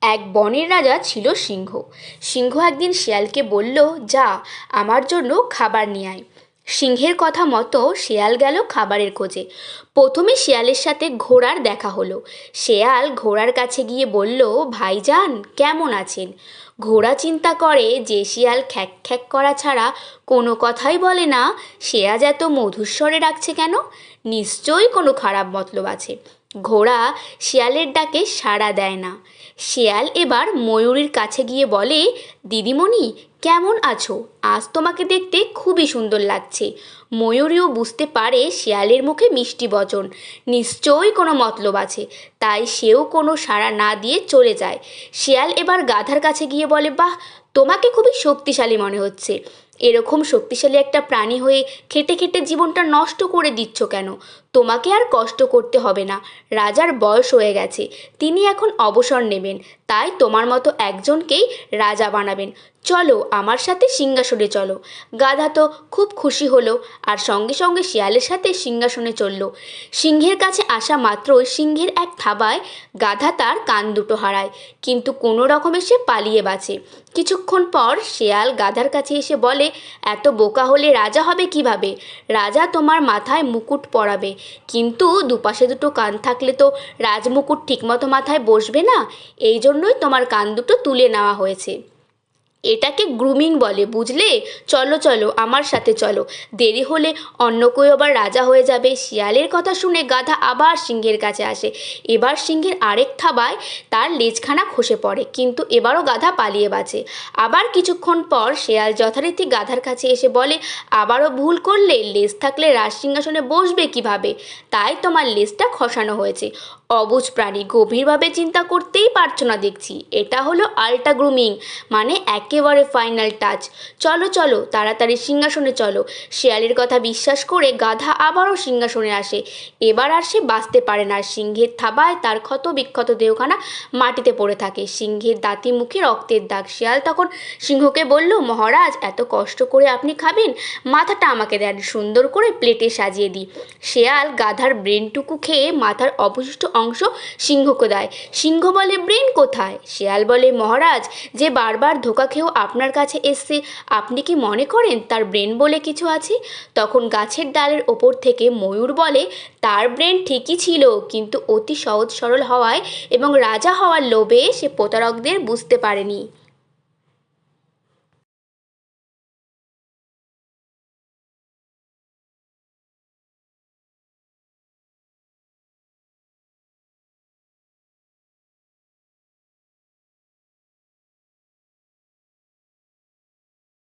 এক বনের রাজা ছিল সিংহ। সিংহ একদিন শিয়ালকে বলল, যা, আমার জন্য খাবার নিয়ে আয়। সিংহের কথা মতো শিয়াল গেল খাবারের খোঁজে। প্রথমে শিয়ালের সাথে ঘোড়ার দেখা হলো। শিয়াল ঘোড়ার কাছে গিয়ে বলল, ভাইজান, কেমন আছেন? ঘোড়া চিন্তা করে যে শিয়াল খ্যাক খ্যাক করা ছাড়া কোনো কথাই বলে না, সে আজ এত মধুর স্বরে ডাকছে কেন? নিশ্চয়ই কোনো খারাপ মতলব আছে। ঘোড়া শিয়ালের ডাকে সাড়া দেয় না। শিয়াল এবার ময়ূরীর কাছে গিয়ে বলে, দিদিমণি, কেমন আছো? আজ তোমাকে দেখতে খুবই সুন্দর লাগছে। ময়ূরীও বুঝতে পারে শিয়ালের মুখে মিষ্টি বচন, নিশ্চয়ই কোনো মতলব আছে, তাই সেও কোনো সাড়া না দিয়ে চলে যায়। শিয়াল এবার গাধার কাছে গিয়ে বলে, বাহ, তোমাকে খুবই শক্তিশালী মনে হচ্ছে। এরকম শক্তিশালী একটা প্রাণী হয়ে খেটে খেটে জীবনটা নষ্ট করে দিচ্ছ কেন? তোমাকে আর কষ্ট করতে হবে না। রাজার বয়স হয়ে গেছে, তিনি এখন অবসর নেবেন, তাই তোমার মতো একজনকেই রাজা বানাবেন। চলো আমার সাথে সিংহাসনে চলো। গাধা তো খুব খুশি হলো আর সঙ্গে সঙ্গে শিয়ালের সাথে সিংহাসনে চলল। সিংহের কাছে আসা মাত্রই সিংহের এক থাবায় গাধা তার কান দুটো হারায়, কিন্তু কোনো রকমে সে পালিয়ে বাঁচে। কিছুক্ষণ পর শিয়াল গাধার কাছে এসে বলে, এত বোকা হলে রাজা হবে কিভাবে? রাজা তোমার মাথায় মুকুট পরাবে, কিন্তু দুপাশে দুটো কান থাকলে তো রাজমুকুট ঠিকমতো মাথায় বসবে না। এই জন্যই তোমার কান দুটো তুলে নেওয়া হয়েছে। এটাকে গ্রুমিং বলে, বুঝলে? চলো চলো আমার সাথে চলো, দেরি হলে অন্য কেউ আবার রাজা হয়ে যাবে। শিয়ালের কথা শুনে গাধা আবার সিংহের কাছে আসে। এবার সিংহের আরেক থাবায় তার লেজখানা খসে পড়ে, কিন্তু এবারও গাধা পালিয়ে বাঁচে। আবার কিছুক্ষণ পর শিয়াল যথারীতি গাধার কাছে এসে বলে, আবারও ভুল করলে, লেজ থাকলে রাজ সিংহাসনে বসবে কিভাবে? তাই তোমার লেজটা খসানো হয়েছে। অবুঝ প্রাণী, গভীরভাবে চিন্তা করতেই পারছো না দেখছি। এটা হলো আল্ট্রা গ্রুমিং, মানে একেবারে ফাইনাল টাচ। চলো চলো তাড়াতাড়ি সিংহাসনে চলো। শিয়ালের কথা বিশ্বাস করে গাধা আবারও সিংহাসনে আসে। এবার আর সে বাঁচতে পারে না। সিংহের থাবায় তার ক্ষত বিক্ষত দেহখানা মাটিতে পড়ে থাকে, সিংহের দাঁতি মুখে রক্তের দাগ। শিয়াল তখন সিংহকে বলল, মহারাজ, এত কষ্ট করে আপনি খাবেন, মাথাটা আমাকে দেন, সুন্দর করে প্লেটে সাজিয়ে দিই। শিয়াল গাধার ব্রেনটুকু খেয়ে মাথার অবশিষ্ট অংশ সিংহকে দেয়। সিংহ বলে, ব্রেন কোথায়? শিয়াল বলে, মহারাজ, যে বারবার ধোকা খেয়েও আপনার কাছে এসছে, আপনি কি মনে করেন তার ব্রেন বলে কিছু আছে? তখন গাছের ডালের ওপর থেকে ময়ূর বলে, তার ব্রেন ঠিকই ছিল, কিন্তু অতি সহজ সরল হওয়ায় এবং রাজা হওয়ার লোভে সে প্রতারকদের বুঝতে পারেনি।